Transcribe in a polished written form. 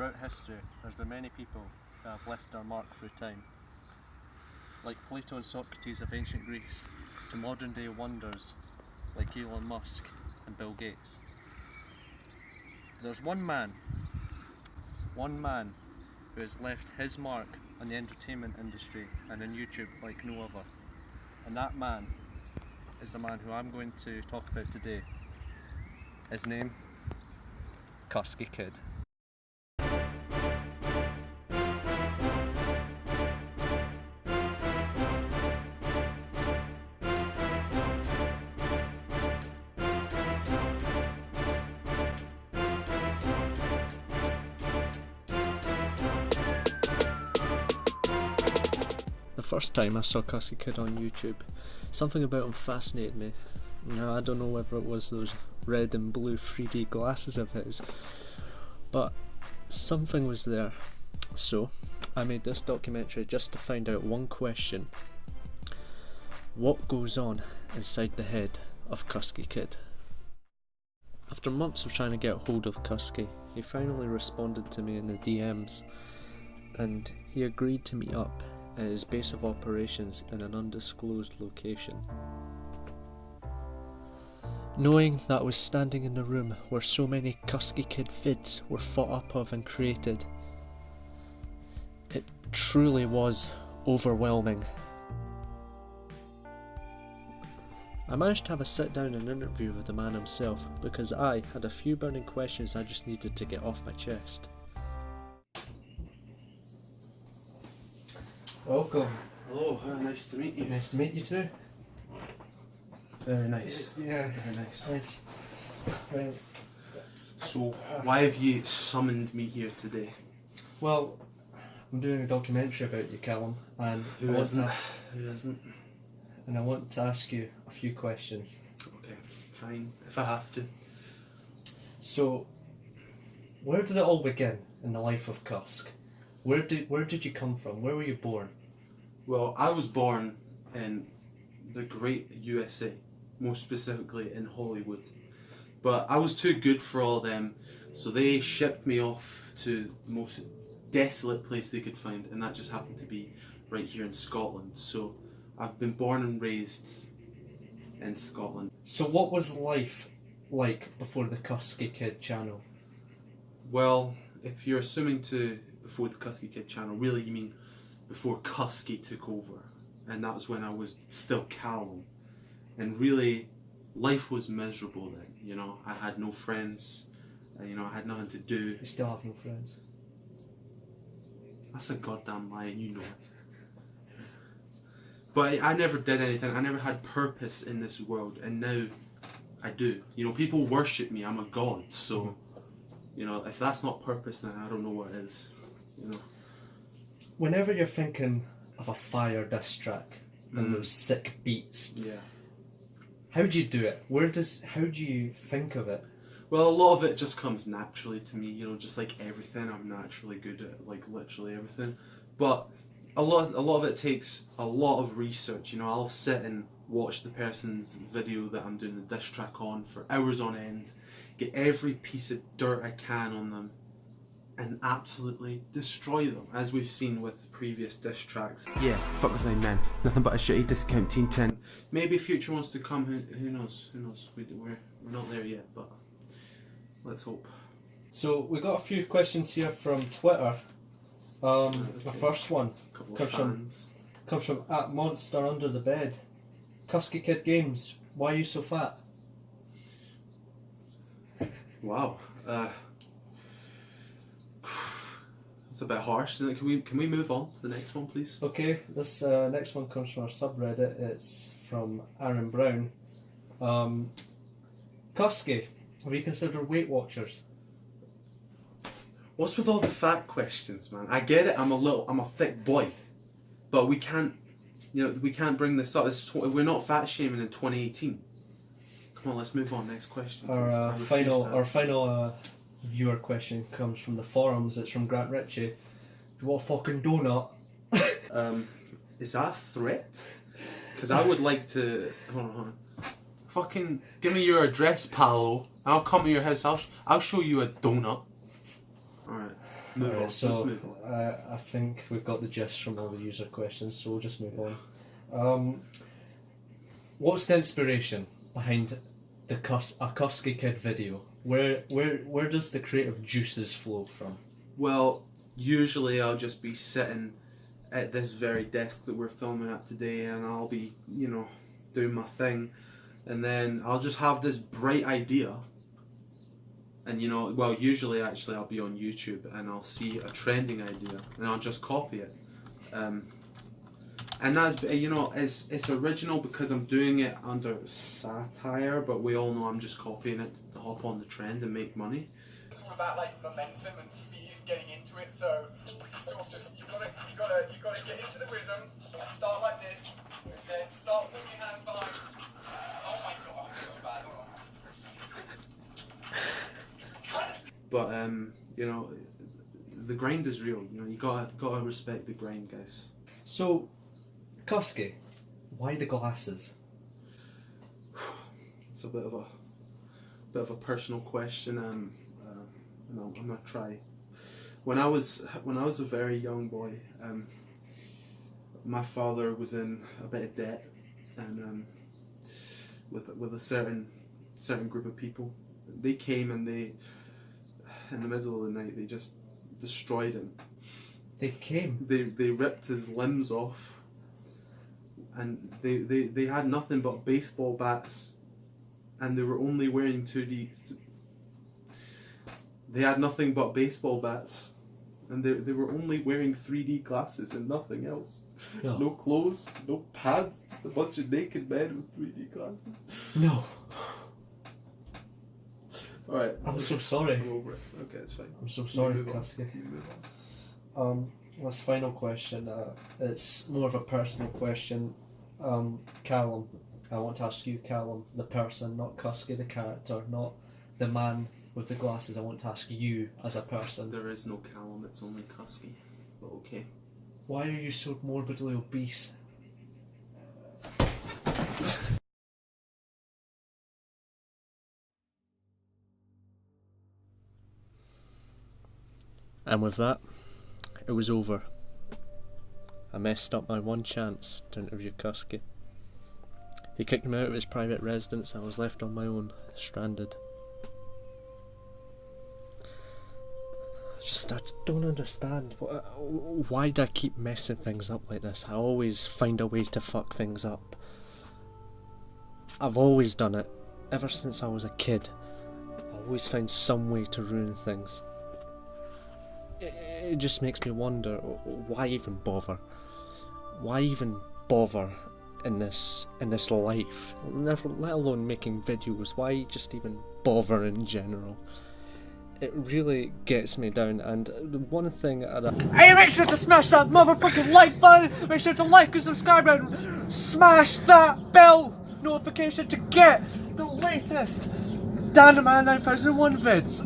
Throughout history, there's been many people that have left their mark through time. Like Plato and Socrates of ancient Greece, to modern day wonders like Elon Musk and Bill Gates. There's one man who has left his mark on the entertainment industry and on YouTube like no other. And that man is the man who I'm going to talk about today. His name, Cusky Kid. The first time I saw Cusky Kid on YouTube, something about him fascinated me. Now, I don't know whether it was those red and blue 3D glasses of his, but something was there. So I made this documentary just to find out one question: what goes on inside the head of Cusky Kid? After months of trying to get hold of Cusky, he finally responded to me in the DMs, and he agreed to meet up at his base of operations in an undisclosed location. Knowing that I was standing in the room where so many Cusky Kid vids were thought up of and created, it truly was overwhelming. I managed to have a sit down and interview with the man himself because I had a few burning questions I just needed to get off my chest. Welcome. Hello, nice to meet you. Nice to meet you too. Very nice. Yeah. Very nice. Nice. Right. So, why have you summoned me here today? Well, I'm doing a documentary about you, Callum, and Who isn't? Who isn't? And I want to ask you a few questions. Okay, fine, if I have to. So, where did it all begin in the life of Cusk? Where did you come from? Where were you born? Well, I was born in the great USA, more specifically in Hollywood. But I was too good for all of them, so they shipped me off to the most desolate place they could find, and that just happened to be right here in Scotland. So I've been born and raised in Scotland. So what was life like before the Cusky Kid channel? Well, if you're assuming before the Cusky Kid channel, really you mean before Cusky took over, and that was when I was still Callum. And really, life was miserable then, you know. I had no friends, you know, I had nothing to do. You still have no friends? That's a goddamn lie, and you know it. But I never did anything, I never had purpose in this world, and now I do. You know, people worship me, I'm a god, so, you know, if that's not purpose, then I don't know what is, you know. Whenever you're thinking of a fire diss track and those sick beats, yeah, how do you do it? How do you think of it? Well, a lot of it just comes naturally to me, you know, just like everything, I'm naturally good at, like, literally everything. But a lot of it takes a lot of research, you know. I'll sit and watch the person's video that I'm doing the diss track on for hours on end, get every piece of dirt I can on them, and absolutely destroy them, as we've seen with previous diss tracks. Yeah, fuck the same man. Nothing but a shitty discount Team 10. Maybe future ones to come, who knows, who knows, we're not there yet, but let's hope. So we got a few questions here from Twitter. The first one comes from @MonsterUnderTheBed. Cusky Kid Games, why are you so fat? Wow, it's a bit harsh, isn't it? Can we move on to the next one, please? Okay, this next one comes from our subreddit. It's from Aaron Brown. Cusky, have you considered Weight Watchers? What's with all the fat questions, man? I get it. I'm a thick boy, but we can't, you know, we can't bring this up. We're not fat shaming in 2018. Come on, let's move on. Next question. Our final viewer question comes from the forums. It's from Grant Ritchie. Do you want a fucking donut? Is that a threat? Because I would like to. Hold on. Fucking give me your address, palo. I'll come to your house. I'll show you a donut. Alright. Move on. Alright, Let's so move on. I think we've got the gist from all the user questions, so we'll just move on. What's the inspiration behind a Cusky Kid video? Where does the creative juices flow from? Well, usually I'll just be sitting at this very desk that we're filming at today, and I'll be, you know, doing my thing, and then I'll just have this bright idea. And you know, well, usually actually I'll be on YouTube and I'll see a trending idea and I'll just copy it. And that's, you know, it's original because I'm doing it under satire, but we all know I'm just copying it to hop on the trend and make money. It's all about like momentum and speed and getting into it. So you sort of just you gotta get into the rhythm. Start like this, and then start putting your hands behind. Oh my god, I'm so bad. Hold on. But you know, the grind is real. You know, you gotta respect the grind, guys. So, Cusky, why the glasses? It's a bit of a personal question. And I'm gonna try. When I was a very young boy, my father was in a bit of debt, and with a certain group of people, they came and they, in the middle of the night, they just destroyed him. They came. They ripped his limbs off, and they had nothing but baseball bats, and they were only wearing 2D. They had nothing but baseball bats, and they were only wearing 3D glasses and nothing else. No. No clothes, no pads, just a bunch of naked men with 3D glasses. No. Alright. I'm so sorry. I'm over it. Okay, it's fine. I'm so sorry, You move on. Cusky. You move on. This final question, it's more of a personal question. Callum, I want to ask you, Callum, the person, not Cusky the character, not the man with the glasses. I want to ask you as a person. There is no Callum, it's only Cusky. But okay. Why are you so morbidly obese? And with that, it was over. I messed up my one chance to interview Cusky. He kicked me out of his private residence and I was left on my own, stranded. I don't understand. Why do I keep messing things up like this? I always find a way to fuck things up. I've always done it. Ever since I was a kid. I always find some way to ruin things. It just makes me wonder, why even bother? Why even bother in this life? Never, let alone making videos. Why just even bother in general? It really gets me down, and the one thing hey, make sure to smash that motherfucking like button, make sure to like and subscribe and smash that bell notification to get the latest Dynamite 9001 vids.